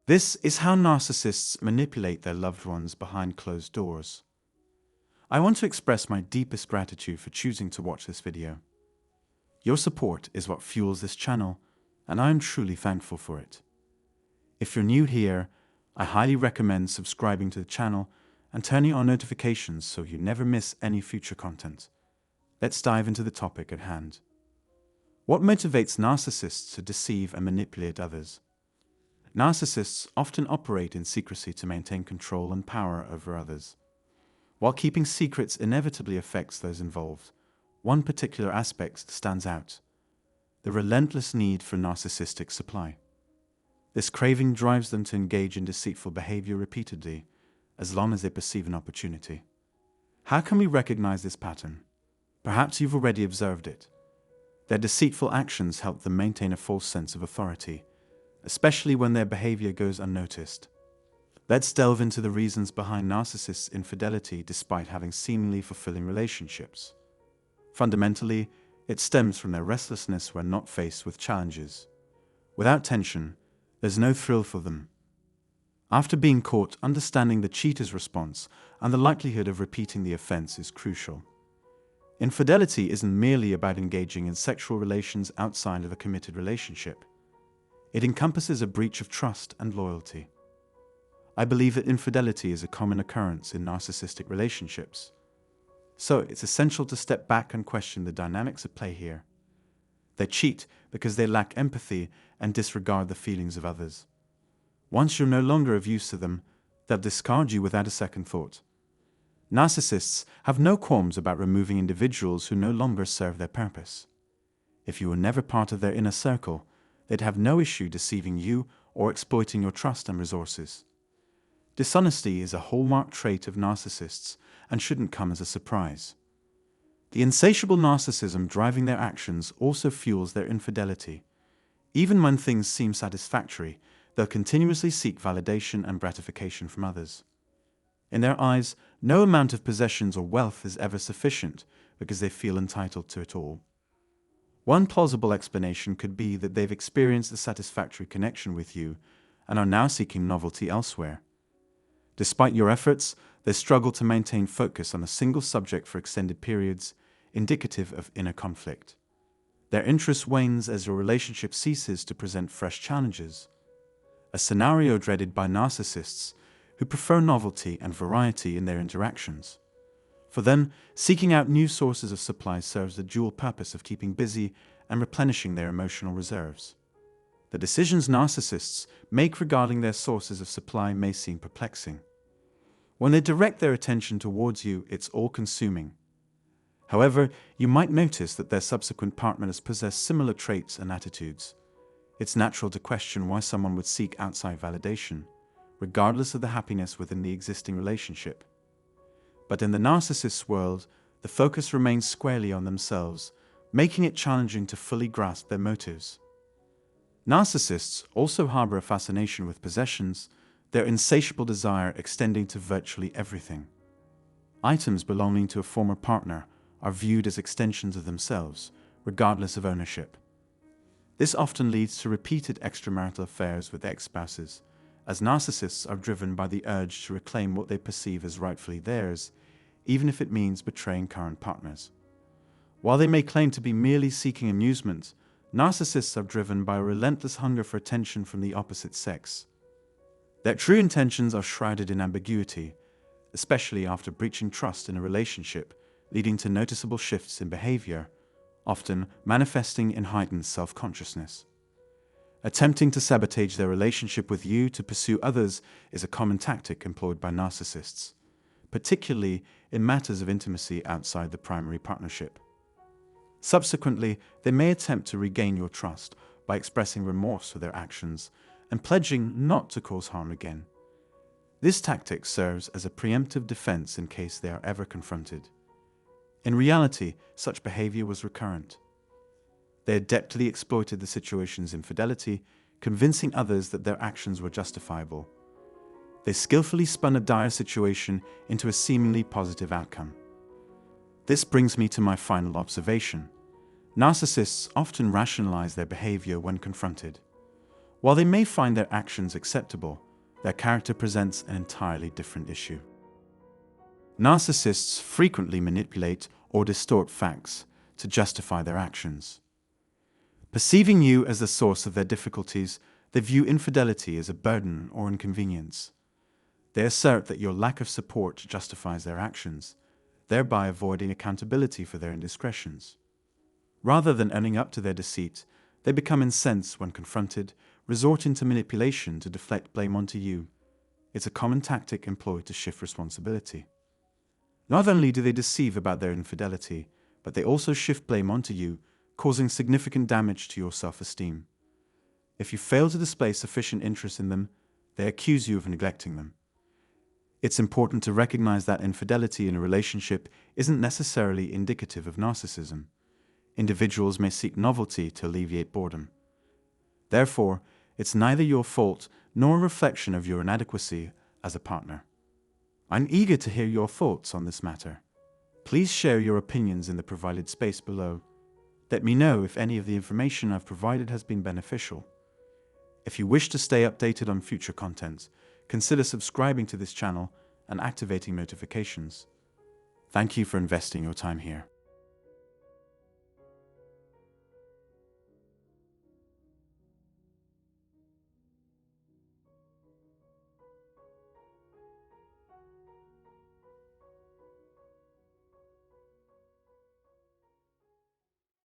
This is how narcissists manipulate their loved ones behind closed doors. I want to express my deepest gratitude for choosing to watch this video. Your support is what fuels this channel, and I am truly thankful for it. If you're new here, I highly recommend subscribing to the channel and turning on notifications so you never miss any future content. Let's dive into the topic at hand. What motivates narcissists to deceive and manipulate others? Narcissists often operate in secrecy to maintain control and power over others. While keeping secrets inevitably affects those involved, one particular aspect stands out: the relentless need for narcissistic supply. This craving drives them to engage in deceitful behavior repeatedly, as long as they perceive an opportunity. How can we recognize this pattern? Perhaps you've already observed it. Their deceitful actions help them maintain a false sense of authority, especially when their behavior goes unnoticed. Let's delve into the reasons behind narcissists' infidelity despite having seemingly fulfilling relationships. Fundamentally, it stems from their restlessness when not faced with challenges. Without tension, there's no thrill for them. After being caught, understanding the cheater's response and the likelihood of repeating the offense is crucial. Infidelity isn't merely about engaging in sexual relations outside of a committed relationship. It encompasses a breach of trust and loyalty. I believe that infidelity is a common occurrence in narcissistic relationships. So it's essential to step back and question the dynamics at play here. They cheat because they lack empathy and disregard the feelings of others. Once you're no longer of use to them, they'll discard you without a second thought. Narcissists have no qualms about removing individuals who no longer serve their purpose. If you were never part of their inner circle, they'd have no issue deceiving you or exploiting your trust and resources. Dishonesty is a hallmark trait of narcissists and shouldn't come as a surprise. The insatiable narcissism driving their actions also fuels their infidelity. Even when things seem satisfactory, they'll continuously seek validation and gratification from others. In their eyes, no amount of possessions or wealth is ever sufficient because they feel entitled to it all. One plausible explanation could be that they've experienced a satisfactory connection with you and are now seeking novelty elsewhere. Despite your efforts, they struggle to maintain focus on a single subject for extended periods, indicative of inner conflict. Their interest wanes as your relationship ceases to present fresh challenges, a scenario dreaded by narcissists who prefer novelty and variety in their interactions. For them, seeking out new sources of supply serves the dual purpose of keeping busy and replenishing their emotional reserves. The decisions narcissists make regarding their sources of supply may seem perplexing. When they direct their attention towards you, it's all-consuming. However, you might notice that their subsequent partners possess similar traits and attitudes. It's natural to question why someone would seek outside validation, regardless of the happiness within the existing relationship. But in the narcissist's world, the focus remains squarely on themselves, making it challenging to fully grasp their motives. Narcissists also harbor a fascination with possessions, their insatiable desire extending to virtually everything. Items belonging to a former partner are viewed as extensions of themselves, regardless of ownership. This often leads to repeated extramarital affairs with ex-spouses, as narcissists are driven by the urge to reclaim what they perceive as rightfully theirs, even if it means betraying current partners. While they may claim to be merely seeking amusement, narcissists are driven by a relentless hunger for attention from the opposite sex. Their true intentions are shrouded in ambiguity, especially after breaching trust in a relationship, leading to noticeable shifts in behavior, often manifesting in heightened self-consciousness. Attempting to sabotage their relationship with you to pursue others is a common tactic employed by narcissists, particularly in matters of intimacy outside the primary partnership. Subsequently, they may attempt to regain your trust by expressing remorse for their actions and pledging not to cause harm again. This tactic serves as a preemptive defense in case they are ever confronted. In reality, such behavior was recurrent. They adeptly exploited the situation's infidelity, convincing others that their actions were justifiable. They skillfully spun a dire situation into a seemingly positive outcome. This brings me to my final observation. Narcissists often rationalize their behavior when confronted. While they may find their actions acceptable, their character presents an entirely different issue. Narcissists frequently manipulate or distort facts to justify their actions. Perceiving you as the source of their difficulties, they view infidelity as a burden or inconvenience. They assert that your lack of support justifies their actions, thereby avoiding accountability for their indiscretions. Rather than owning up to their deceit, they become incensed when confronted, resorting to manipulation to deflect blame onto you. It's a common tactic employed to shift responsibility. Not only do they deceive about their infidelity, but they also shift blame onto you, causing significant damage to your self-esteem. If you fail to display sufficient interest in them, they accuse you of neglecting them. It's important to recognize that infidelity in a relationship isn't necessarily indicative of narcissism. Individuals may seek novelty to alleviate boredom. Therefore, it's neither your fault nor a reflection of your inadequacy as a partner. I'm eager to hear your thoughts on this matter. Please share your opinions in the provided space below. Let me know if any of the information I've provided has been beneficial. If you wish to stay updated on future content, consider subscribing to this channel and activating notifications. Thank you for investing your time here.